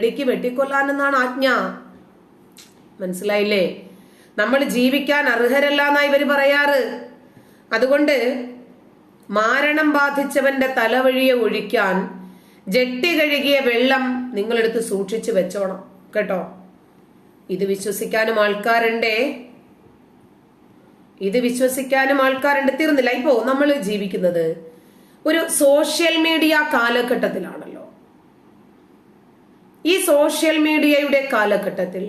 വെടിക്ക് വെട്ടിക്കൊല്ലാനെന്നാണ് ആജ്ഞ. മനസ്സിലായില്ലേ? നമ്മൾ ജീവിക്കാൻ അർഹരല്ല എന്നാ ഇവര് പറയാറ്. അതുകൊണ്ട് മാരണം ബാധിച്ചവന്റെ തലവഴിയെ ഒഴിക്കാൻ ജെട്ടി കഴുകിയ വെള്ളം നിങ്ങളെടുത്ത് സൂക്ഷിച്ചു വെച്ചോണം കേട്ടോ. ഇത് വിശ്വസിക്കാനും ആൾക്കാരുണ്ട്. തീർന്നില്ല. ഇപ്പോ നമ്മൾ ജീവിക്കുന്നത് ഒരു സോഷ്യൽ മീഡിയ കാലഘട്ടത്തിലാണല്ലോ. ഈ സോഷ്യൽ മീഡിയയുടെ കാലഘട്ടത്തിൽ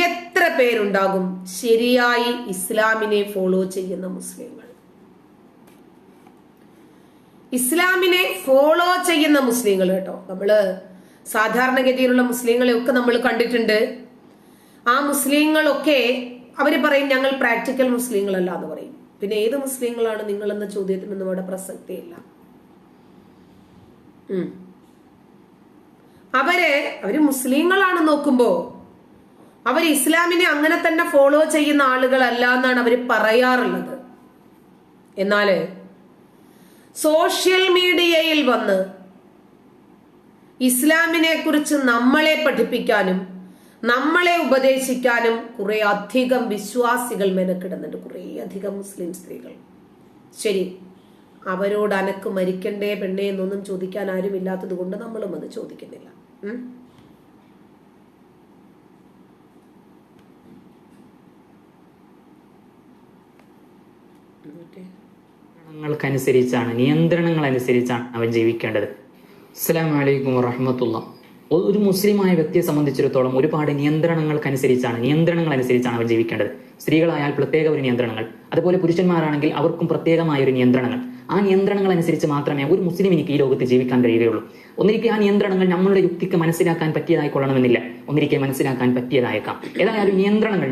എത്ര പേരുണ്ടാകും ശരിയായി ഇസ്ലാമിനെ ഫോളോ ചെയ്യുന്ന മുസ്ലിങ്ങൾ? ഇസ്ലാമിനെ ഫോളോ ചെയ്യുന്ന മുസ്ലിങ്ങൾ കേട്ടോ. നമ്മള് സാധാരണഗതിയിലുള്ള മുസ്ലിങ്ങളെ ഒക്കെ നമ്മൾ കണ്ടിട്ടുണ്ട്. ആ മുസ്ലിങ്ങളൊക്കെ അവര് പറയും ഞങ്ങൾ പ്രാക്ടിക്കൽ മുസ്ലിങ്ങളല്ല എന്ന് പറയും. പിന്നെ ഏത് മുസ്ലിങ്ങളാണ് നിങ്ങളെന്ന ചോദ്യത്തിനൊന്നും അവിടെ പ്രസക്തിയില്ല. അവര് മുസ്ലിങ്ങളാണ് നോക്കുമ്പോ അവർ ഇസ്ലാമിനെ അങ്ങനെ തന്നെ ഫോളോ ചെയ്യുന്ന ആളുകളല്ല എന്നാണ് അവർ പറയാറുള്ളത്. എന്നാല് സോഷ്യൽ മീഡിയയിൽ വന്ന് ഇസ്ലാമിനെ കുറിച്ച് നമ്മളെ പഠിപ്പിക്കാനും നമ്മളെ ഉപദേശിക്കാനും കുറെ അധികം വിശ്വാസികൾ മെനക്കിടുന്നുണ്ട്, കുറെ അധികം മുസ്ലിം സ്ത്രീകൾ. ശരി, അവരോട് അനക്ക് മരിക്കണ്ടേ പെണ്ണേ എന്നൊന്നും ചോദിക്കാൻ ആരും ഇല്ലാത്തത് കൊണ്ട് നമ്മളും അത് ചോദിക്കുന്നില്ല. നിയന്ത്രണങ്ങൾ അനുസരിച്ചാണ് അവൻ ജീവിക്കേണ്ടത്. അസ്സലാമു അലൈക്കും വറഹ്മത്തുള്ളാഹി. ഒരു മുസ്ലിമായ വ്യക്തിയെ സംബന്ധിച്ചിടത്തോളം ഒരുപാട് നിയന്ത്രണങ്ങൾ അനുസരിച്ചാണ് അവൻ ജീവിക്കേണ്ടത്. സ്ത്രീകളായാൽ പ്രത്യേക ഒരു നിയന്ത്രണങ്ങൾ, അതുപോലെ പുരുഷന്മാരാണെങ്കിൽ അവർക്കും പ്രത്യേകമായ ഒരു നിയന്ത്രണങ്ങൾ. ആ നിയന്ത്രണങ്ങൾ അനുസരിച്ച് മാത്രമേ ഒരു മുസ്ലിമിനിക്ക് ഈ ലോകത്ത് ജീവിക്കാൻ കഴിയുകയുള്ളൂ. ഒന്നിരിക്കെ ആ നിയന്ത്രണങ്ങൾ നമ്മളുടെ യുക്തിക്ക് മനസ്സിലാക്കാൻ പറ്റിയതായി കൊള്ളണമെന്നില്ല, ഒന്നിരിക്കെ മനസ്സിലാക്കാൻ പറ്റിയതായേക്കാം. ഏതായാലും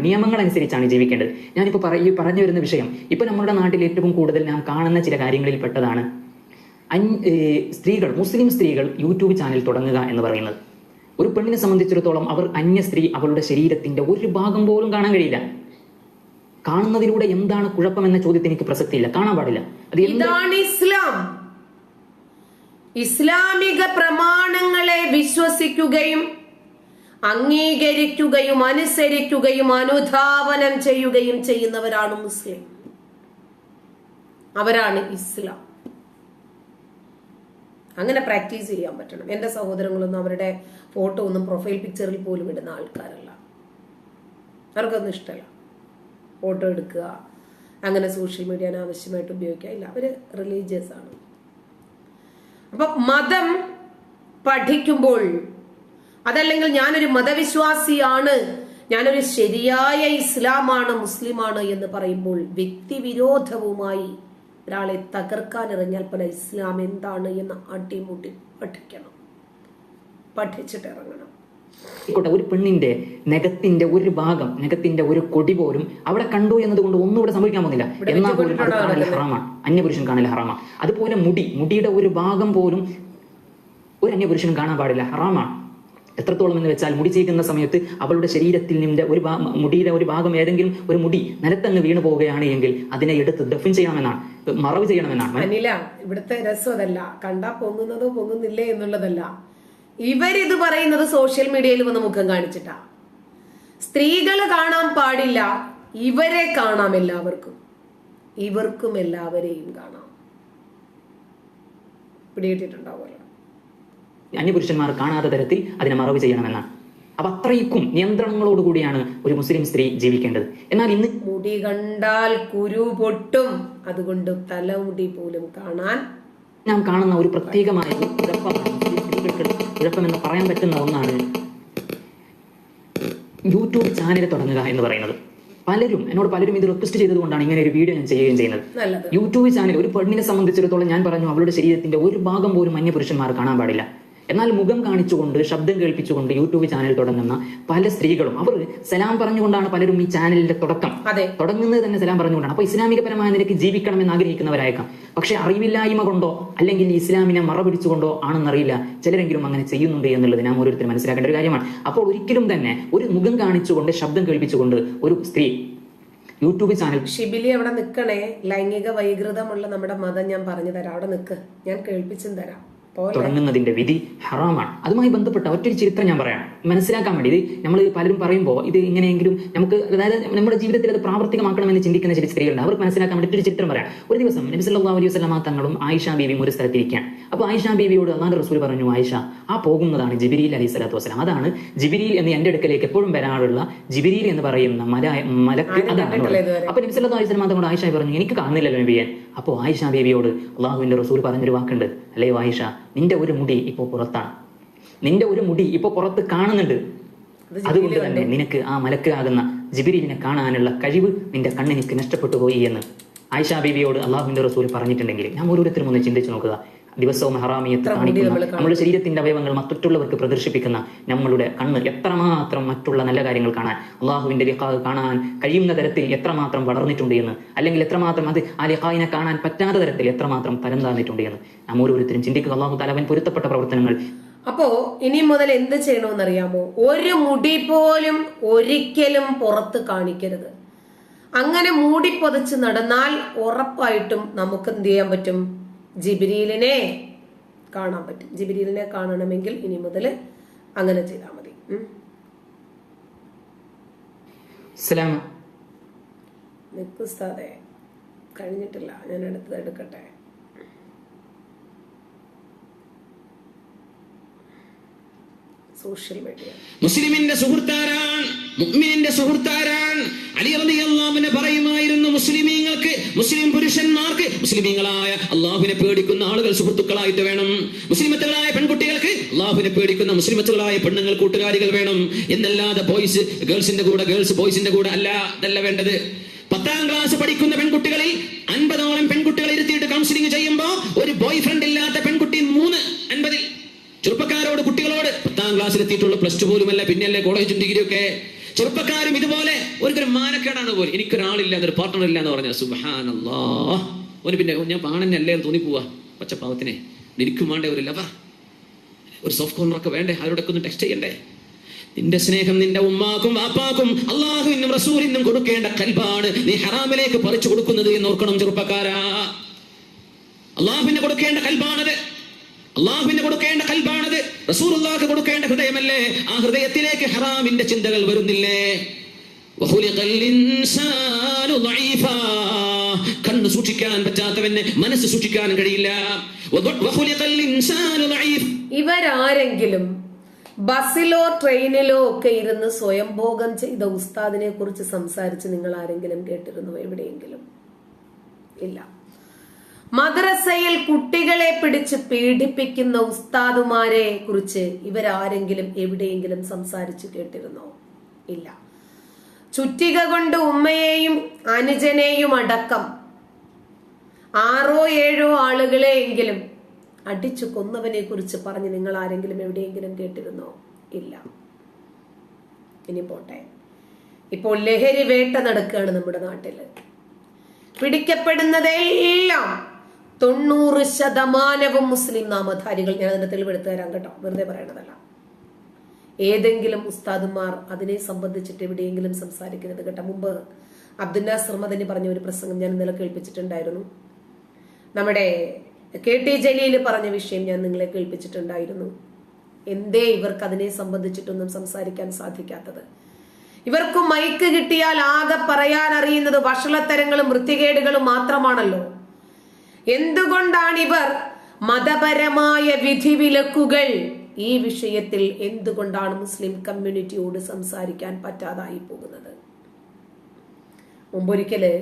നിയമങ്ങൾ അനുസരിച്ചാണ് ജീവിക്കേണ്ടത്. ഞാനിപ്പോ പറഞ്ഞു വരുന്ന വിഷയം ഇപ്പൊ നമ്മുടെ നാട്ടിൽ ഏറ്റവും കൂടുതൽ നാം കാണുന്ന ചില കാര്യങ്ങളിൽ പെട്ടതാണ് മുസ്ലിം സ്ത്രീകൾ യൂട്യൂബ് ചാനൽ തുടങ്ങുക എന്ന് പറയുന്നത്. ഒരു പെണ്ണിനെ സംബന്ധിച്ചിടത്തോളം അന്യ സ്ത്രീ അവളുടെ ശരീരത്തിന്റെ ഒരു ഭാഗം പോലും കാണാൻ കഴിയില്ല. കാണുന്നതിലൂടെ എന്താണ് കുഴപ്പമെന്ന ചോദ്യത്തിന് എനിക്ക് പ്രസക്തിയില്ല, കാണാൻ പാടില്ല. ഇതാണ് ഇസ്ലാം. ഇസ്ലാമിക പ്രമാണങ്ങളെ വിശ്വസിക്കുകയും അംഗീകരിക്കുകയും അനുസരിക്കുകയും അനുധാവനം ചെയ്യുകയും ചെയ്യുന്നവരാണ് മുസ്ലിം. അവരാണ് ഇസ്ലാം. അങ്ങനെ പ്രാക്ടീസ് ചെയ്യാൻ പറ്റണം. എന്റെ സഹോദരങ്ങളൊന്നും അവരുടെ ഫോട്ടോ ഒന്നും പ്രൊഫൈൽ പിക്ചറിൽ പോലും ഇടുന്ന ആൾക്കാരല്ല. അവർക്കൊന്നും ഇഷ്ടമല്ല ഫോട്ടോ എടുക്കുക, അങ്ങനെ സോഷ്യൽ മീഡിയ അനാവശ്യമായിട്ട് ഉപയോഗിക്കുക. ഇല്ല, അവര് റിലീജിയസ് ആണ്. അപ്പൊ മതം പഠിക്കുമ്പോൾ, അതല്ലെങ്കിൽ ഞാനൊരു മതവിശ്വാസിയാണ്, ഞാനൊരു ശരിയായ ഇസ്ലാമാണ്, മുസ്ലിമാണ് എന്ന് പറയുമ്പോൾ വ്യക്തിവിരോധവുമായി ഒരാളെ തകർക്കാൻ ഇറങ്ങിയാൽ പല ഇസ്ലാം എന്താണ് എന്ന് അടിമുടി പഠിക്കണം, പഠിച്ചിട്ട് ഇറങ്ങണം. ഒരു പെണ്ണിന്റെ നഖത്തിന്റെ ഒരു കൊടി പോലും അവിടെ കണ്ടു എന്നതുകൊണ്ട് ഒന്നും ഇവിടെ സംഭവിക്കാൻ പോകുന്നില്ല. എന്നാൽ പോലും ഹറാമാണ്, അന്യപുരുഷൻ കാണൽ ഹറാമാണ്. അതുപോലെ മുടിയുടെ ഒരു ഭാഗം പോലും ഒരു അന്യപുരുഷനും കാണാൻ പാടില്ല, ഹറാമാണ്. എത്രത്തോളം എന്ന് വെച്ചാൽ മുടി ചെയ്യുന്ന സമയത്ത് അവളുടെ ശരീരത്തിൽ നിന്റെ മുടിയുടെ ഒരു ഭാഗം, ഏതെങ്കിലും ഒരു മുടി നിലത്തങ്ങ് വീണു പോവുകയാണ് എങ്കിൽ അതിനെ എടുത്ത് ദഫൻ ചെയ്യണമെന്നാണ്, മറവ് ചെയ്യണമെന്നാണ്. അനില, ഇവിടുത്തെ രസം അതല്ല, കണ്ടാ പൊങ്ങുന്നതോ പൊങ്ങുന്നില്ലേ എന്നുള്ളതല്ല. ഇവരിത് പറയുന്നത് സോഷ്യൽ മീഡിയയിൽ വന്ന് മുഖം കാണിച്ചിട്ടാ. സ്ത്രീകൾ കാണാൻ പാടില്ല, ഇവരെ കാണാം. ഇവർക്കും എല്ലാവരെയും കാണാം. പിടികിട്ടിട്ടുണ്ടാവുമല്ലോ. അന്യപുരുഷന്മാർ കാണാത്ത തരത്തിൽ അതിനെ മറവ് ചെയ്യണമെന്നാണ്. അപ്പൊ അത്രയ്ക്കും നിയന്ത്രണങ്ങളോട് കൂടിയാണ് ഒരു മുസ്ലിം സ്ത്രീ ജീവിക്കേണ്ടത്. എന്നാൽ ഇന്ന് മുടി കണ്ടാൽ കുരു പൊട്ടും, അതുകൊണ്ട് തലമുടി പോലും കാണാൻ നാം കാണുന്ന ഒരു പ്രത്യേകമായ കുഴപ്പമെന്ന് പറയാൻ പറ്റുന്ന ഒന്നാണ് യൂട്യൂബ് ചാനൽ തുടങ്ങുക എന്ന് പറയുന്നത്. പലരും ഇത് റിക്വസ്റ്റ് ചെയ്തതുകൊണ്ടാണ് ഇങ്ങനെ ഒരു വീഡിയോ ഞാൻ ചെയ്യുകയും ചെയ്യുന്നത്. യൂട്യൂബ് ചാനൽ ഒരു പെണ്ണിനെ സംബന്ധിച്ചിടത്തോളം ഞാൻ പറഞ്ഞു, അവളുടെ ശരീരത്തിന്റെ ഒരു ഭാഗം പോലും അന്യപുരുഷന്മാർ കാണാൻ പാടില്ല. എന്നാൽ മുഖം കാണിച്ചുകൊണ്ട്, ശബ്ദം കേൾപ്പിച്ചുകൊണ്ട് യൂട്യൂബ് ചാനൽ തുടങ്ങുന്ന പല സ്ത്രീകളും അവർ സലാം പറഞ്ഞുകൊണ്ടാണ് പലരും ഈ ചാനലിന്റെ തുടങ്ങുന്നത് തന്നെ സലാം പറഞ്ഞുകൊണ്ടാണ്. അപ്പൊ ഇസ്ലാമികപരമായ നിലയ്ക്ക് ജീവിക്കണമെന്ന് ആഗ്രഹിക്കുന്നവരായേക്കാം. പക്ഷെ അറിവില്ലായ്മ കൊണ്ടോ അല്ലെങ്കിൽ ഇസ്ലാമിനെ മറപിടിച്ചുകൊണ്ടോ ആണെന്നറിയില്ല ചിലരെങ്കിലും അങ്ങനെ ചെയ്യുന്നുണ്ട് എന്നുള്ളത് നാം ഓരോരുത്തരും മനസ്സിലാക്കേണ്ട ഒരു കാര്യമാണ്. അപ്പോൾ ഒരിക്കലും തന്നെ ഒരു മുഖം കാണിച്ചുകൊണ്ട്, ശബ്ദം കേൾപ്പിച്ചുകൊണ്ട് ഒരു സ്ത്രീ യൂട്യൂബ് ചാനൽ ഷിബിലി അവിടെ നിൽക്കണേ. ലൈംഗിക വൈകൃതമുള്ള നമ്മുടെ മതം ഞാൻ പറഞ്ഞു തരാം. അവിടെ നിൽക്ക്, ഞാൻ കേൾപ്പിച്ചും തരാം. തുടങ്ങുന്നതിന്റെ വിധി ഹറാമാണ്. അതുമായി ബന്ധപ്പെട്ട ഒറ്റൊരു ചരിത്രം ഞാൻ പറയാം മനസ്സിലാക്കാൻ വേണ്ടി. ഇത് നമ്മൾ പലരും പറയുമ്പോൾ ഇത് ഇങ്ങനെയെങ്കിലും നമുക്ക്, അതായത് നമ്മുടെ ജീവിതത്തിൽ അത് പ്രാവർത്തികമാക്കണമെന്ന് ചിന്തിക്കുന്ന ചില സ്ത്രീകളുണ്ട്. അവർക്ക് മനസ്സിലാക്കാൻ വേണ്ടി ഒരു ചരിത്രം പറയാം. ഒരു ദിവസം നബി സല്ലല്ലാഹു അലൈഹി വസല്ലമ തങ്ങളും ആയിഷ ബീവിയും ഒരു സ്ഥലത്തിരിക്കുകയാണ്. അപ്പോൾ ആയിഷ ബീവിയോട് അല്ലാഹുവിന്റെ റസൂൽ പറഞ്ഞു, ആയിഷ, ആ പോകുന്നതാണ് ജിബ്രീൽ അലൈഹി സ്വലാത്തു വസ്സലാം. അതാണ് ജിബ്രീൽ എന്ന് എന്റെ അടുക്കലേക്ക് എപ്പോഴും വരാറുള്ള ജിബ്രീൽ എന്ന് പറയുന്ന മലക്ക്, അതാണ്. അപ്പൊ നബി സല്ലല്ലാഹു അലൈഹി വസല്ലമ തങ്ങളോട് ആയിഷ പറഞ്ഞു, എനിക്ക് കാണുന്നില്ലല്ലോ നബിയെ. അപ്പോൾ ആയിഷ ബീവിയോട് അള്ളാഹുവിന്റെ റസൂൽ പറഞ്ഞൊരു വാക്കുണ്ട്, അല്ലയോ ആയിഷ, നിന്റെ ഒരു മുടി ഇപ്പോ പുറത്താണ്, നിന്റെ ഒരു മുടി ഇപ്പോ പുറത്ത് കാണുന്നുണ്ട്. അതുകൊണ്ട് തന്നെ നിനക്ക് ആ മലക്ക് ആകുന്ന ജിബ്രീലിനെ കാണാനുള്ള കഴിവ് നിന്റെ കണ്ണിനിക്ക് നഷ്ടപ്പെട്ടു പോയി എന്ന് ആയിഷ ബീവിയോട് അള്ളാഹുവിന്റെ റസൂൽ പറഞ്ഞിട്ടുണ്ടെങ്കിൽ നാം ഓരോരുത്തരും ഒന്ന് ചിന്തിച്ചു നോക്കുക. ദിവസവും ഹറാമിയത്ത് കാണിക്കുന്ന, നമ്മുടെ ശരീരത്തിന്റെ അവയവങ്ങൾ മറ്റുള്ളവർക്ക് പ്രദർശിപ്പിക്കുന്ന നമ്മളുടെ കണ്ണ് എത്രമാത്രം മറ്റുള്ള നല്ല കാര്യങ്ങൾ കാണാൻ, അള്ളാഹുവിന്റെ ലിഖാ കാണാൻ കഴിയുന്ന തരത്തിൽ എത്രമാത്രം വളർന്നിട്ടുണ്ട് എന്ന്, അല്ലെങ്കിൽ എത്രമാത്രം അത് ആ ലിഖായിനെ കാണാൻ പറ്റാത്ത തരത്തിൽ എത്രമാത്രം തരം താഴ്ന്നിട്ടുണ്ട് എന്ന് നാം ഓരോരുത്തരും ചിന്തിക്കുക. അള്ളാഹു തആല അവൻ പൊരുത്തപ്പെട്ട പ്രവർത്തനങ്ങൾ. അപ്പോ ഇനി മുതൽ എന്ത് ചെയ്യണമെന്നറിയാമോ? ഒരു മുടി പോലും ഒരിക്കലും പുറത്ത് കാണിക്കരുത്. അങ്ങനെ മൂടിപ്പൊതച്ച് നടന്നാൽ ഉറപ്പായിട്ടും നമുക്ക് എന്ത് ചെയ്യാൻ പറ്റും? ജിബ്രീലിനെ കാണാൻ പറ്റും. ജിബ്രീലിനെ കാണണമെങ്കിൽ ഇനി മുതൽ അങ്ങനെ ചെയ്താൽ മതി. നിക്കുസ്താദെ, കഴിഞ്ഞിട്ടില്ല, ഞാൻ അടുത്തത് എടുക്കട്ടെ. Social media. മുസ്ലിമിന്റെ സുഹൃത്താരാണ്, മുഅ്മിനിന്റെ സുഹൃത്താരാണ്. അലി റളിയല്ലാഹു അൻഹു പറയുമായിരുന്നു, മുസ്ലിമീങ്ങൾക്ക്, മുസ്ലിം പുരുഷന്മാർക്ക് മുസ്ലിമീങ്ങളായ അള്ളാഹുവിനെ പേടിക്കുന്ന ആളുകൾ സുഹൃത്തുക്കളായിട്ട് വേണം. മുസ്ലിമത്തുകളായ പെൺകുട്ടികൾക്ക് അള്ളാഹുവിനെ പേടിക്കുന്ന മുസ്ലിമത്തുകളായ പെണ്ണുങ്ങൾ കൂട്ടുകാരികൾ വേണം എന്നല്ലാതെ ബോയ്സ് ഗേൾസിന്റെ കൂടെ, ഗേൾസ് ബോയ്സിന്റെ കൂടെ അല്ല. അതല്ല വേണ്ടത്. 10ാം ക്ലാസ് പഠിക്കുന്ന പെൺകുട്ടികളിൽ 50ഓളം പെൺകുട്ടികളെ ഇരുത്തിയിട്ട് കൗൺസിലിംഗ് ചെയ്യുമ്പോൾ ഒരു ബോയ് ഫ്രണ്ട് ഇല്ലാത്ത പെൺകുട്ടി 50 ചെറുപ്പക്കാരോട്, കുട്ടികളോട്, 10ാം ക്ലാസ്സിൽ എത്തിയിട്ടുള്ള +2 പോലുമല്ല, പിന്നെയല്ലേ കോളേജും ഡിഗ്രി ഒക്കെ. ചെറുപ്പക്കാരും ഇതുപോലെ ഒരു മാനക്കേടാണ് പോലും. എനിക്കൊരാളില്ല, ഒരു പാർട്ട്ണർ ഇല്ല എന്ന് പറഞ്ഞാൽ സുബ്ഹാനല്ലാഹ്, ഒരു പിന്നെ ഞാൻ പാണന്നല്ലേ എന്ന് തോന്നിപ്പോവാ. പച്ചപ്പാവത്തിനെ എനിക്കും വേണ്ടേ ഒരു ലവർ, ഒരു സോഫ്റ്റ് കോർണറൊക്കെ വേണ്ടേ, അവരോടൊക്കെ ഒന്ന് ടെക്സ്റ്റ് ചെയ്യണ്ടേ. നിന്റെ സ്നേഹം നിന്റെ ഉമ്മാക്കും വാപ്പാക്കും അള്ളാഹുവിനും റസൂലിനും കൊടുക്കേണ്ട കൽബാണ് നീ ഹറാമിലേക്ക് പറിച്ചു കൊടുക്കുന്നത് എന്ന് ഓർക്കണം ചെറുപ്പക്കാരാ. അള്ളാഹുവിന് കൊടുക്കേണ്ട കൽബാണത്, അള്ളാഹുവിന് കൊടുക്കേണ്ട കൽബാണത്. റസൂലുള്ളാഹിക്ക് കൊടുക്കേണ്ട ഹൃദയമല്ലേ? ആ ഹൃദയത്തിലേക്ക് ഹറാമിന്റെ ചിന്തകൾ വരുന്നില്ലേ? കണ്ണ് സൂക്ഷിക്കാൻ പറ്റാത്തവന് മനസ്സ് സൂക്ഷിക്കാൻ കഴിയില്ല. ഇവരാരെങ്കിലും ബസ്സിലോ ട്രെയിനിലോ ഒക്കെ ഇരുന്ന് സ്വയംഭോഗം ചെയ്ത ഉസ്താദിനെ കുറിച്ച് സംസാരിച്ച് നിങ്ങൾ ആരെങ്കിലും കേട്ടിരുന്നോ എവിടെയെങ്കിലും? ഇല്ല. മദ്രസയിൽ കുട്ടികളെ പിടിച്ച് പീഡിപ്പിക്കുന്ന ഉസ്താദുമാരെ കുറിച്ച് ഇവരാരെങ്കിലും എവിടെയെങ്കിലും സംസാരിച്ചു കേട്ടിരുന്നോ? ഇല്ല. ചുറ്റിക കൊണ്ട് ഉമ്മയെയും അനുജനെയും അടക്കം 6-7 ആളുകളെയെങ്കിലും അടിച്ചു കൊന്നവനെ കുറിച്ച് പറഞ്ഞ് നിങ്ങൾ ആരെങ്കിലും എവിടെയെങ്കിലും കേട്ടിരുന്നോ? ഇല്ല. ഇനി പോട്ടെ. ഇപ്പോൾ ലഹരി വേട്ട നടക്കുകയാണ് നമ്മുടെ നാട്ടില്. പിടിക്കപ്പെടുന്നതെല്ലാം 90% മുസ്ലിം നാമധാരികൾ. ഞാൻ അതിന്റെ തെളിവെടുത്ത് തരാം കേട്ടോ, വെറുതെ പറയണതല്ല. ഏതെങ്കിലും ഉസ്താദുമാർ അതിനെ സംബന്ധിച്ചിട്ട് എവിടെയെങ്കിലും സംസാരിക്കുന്നത് കേട്ടോ. മുമ്പ് അബ്ദുൽ നാസർ മദനി പറഞ്ഞ ഒരു പ്രസംഗം ഞാൻ ഇന്നലെ കേൾപ്പിച്ചിട്ടുണ്ടായിരുന്നു. നമ്മുടെ KT ജലീൽ പറഞ്ഞ വിഷയം ഞാൻ നിങ്ങളെ കേൾപ്പിച്ചിട്ടുണ്ടായിരുന്നു. എന്തേ ഇവർക്ക് അതിനെ സംബന്ധിച്ചിട്ടൊന്നും സംസാരിക്കാൻ സാധിക്കാത്തത്? ഇവർക്ക് മൈക്ക് കിട്ടിയാൽ ആകെ പറയാൻ അറിയുന്നത് വഷളത്തരങ്ങളും വൃത്തികേടുകളും മാത്രമാണല്ലോ. എന്തുകൊണ്ടാണ് ഇവർ മതപരമായ വിധിവിലക്കുകൾ ഈ വിഷയത്തിൽ എന്തുകൊണ്ടാണ് മുസ്ലിം കമ്മ്യൂണിറ്റിയോട് സംസാരിക്കാൻ പറ്റാതായി പോകുന്നത്? മുമ്പൊരിക്കല്